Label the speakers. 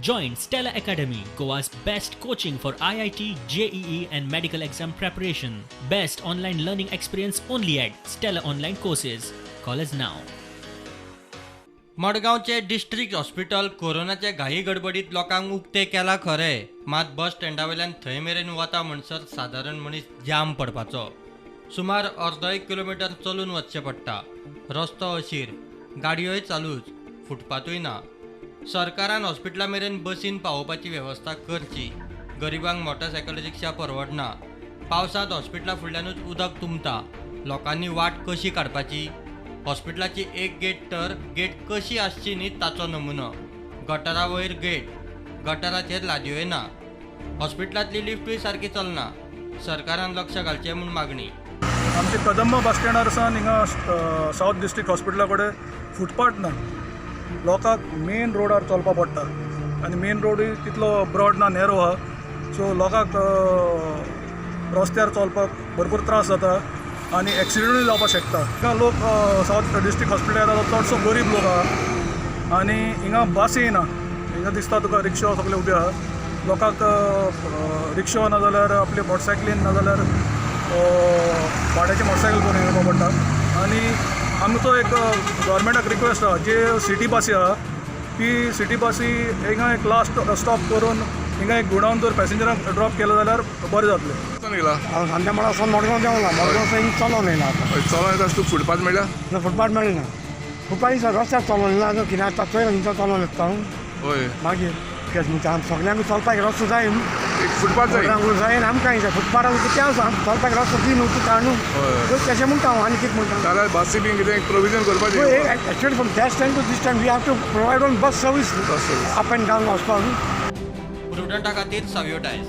Speaker 1: Join Stella Academy, Goa's best coaching for IIT, JEE and medical exam preparation. Best online learning experience only at Stella Online Courses. Call us now.
Speaker 2: मडगावचे district hospital कोरोनाचे घाई गडबडीत लोकांक उक्ते केला खरे, मात बस स्टँडावेल्यान थंय मेरेन वता म्हणसर सादारण मनीस जाम पडपाचो. सुमार अर्दो 1 किलोमीटर चलून वचचें पडटा. रस्तो अशीर, गाडयोय चालूच, फुटपातूय ना. सरकारान हॉस्पिटला मेरेन बसीन पावोवपाची वेवस्था करची. गरिबांक मोटरसायकल रिक्षा परवडना. पावसांत हॉस्पिटला फुडल्यानूच उदक तुंबता. लोकांनी वाट कशी काडपाची? हॉस्पिटलाची एक गेट तर गेट कशी आसची न्ही ताचो नमुनो. गटारा वयर गेट, गटाराचेर लादयोय ना. हॉस्पिटलांतली लिफ्टूय सारकी चलना. सरकारान लक्ष घालचें म्हूण मागणी.
Speaker 3: आमचे कदंब बस स्टँडार सावन हिंगा सावथ डिस्ट्रिक्ट हॉस्पिटला कडेन फुटपाथ ना. लोकांक मेन रोडार चलपा पडटा आनी मेन रोडूय तितलो ब्रॉड ना, नॅरो आहा. सो लोकांक रस्त्यार चलपाक भरपूर त्रास जाता आनी एक्सिडेंटूय जावपाक शकता. हिंगा लोक सावथ डिस्ट्रिक्ट हॉस्पिटल येता चडसो गरीब लोक आहा आनी हिंगा बसी ना. हिंगा दिसता तुका रिक्षा सगळे उबे आहा. लोकांक रिक्षा ना जाल्यार आपले मोटरसायकलीन ना जाल्यार भाड्याची मोटरसायकल करून येवपा पडटा. आनी आमचो एक गव्हर्मेंटाक रिक्वेस्ट आहा, जे सिटी बसी आहा ती सिटी बसी हिंगा एक लास्ट स्टॉप करून हिंगा एक गुडावन जर पॅसेंजरांक ड्रॉप केलं जाल्यार बरें जातलें.
Speaker 4: सांच्या मला असं मडगांव देवला मडगांव चलोन येयला.
Speaker 3: चलो येता तूं फुटपाथ मेळ्ळा?
Speaker 4: ना फुटपाथ मेळना. फुटपाथ रस्त्यार चलोन येयला, किनार थंय हिंचो चलोन येता.
Speaker 3: हय,
Speaker 4: मागीर कित्याक म्हणजे सगळ्यांक चलपाक रस्तो जाय न्हू.
Speaker 3: एक फुटपाथ जाय
Speaker 4: जाय आमकां हिंगा फुटपाथाक कितें आसा चलपाक रस्तो दी न्हू तूं काडून तशें म्हणटा हांव. आनी कितें म्हणटा
Speaker 3: जाल्यार बसी बी कितें प्रोविजन करपाचें.
Speaker 4: Actually from that time to this time we have to provide on bus service up and down वचपाक.
Speaker 2: प्रुडंटा खातीर सावयो टायल्स.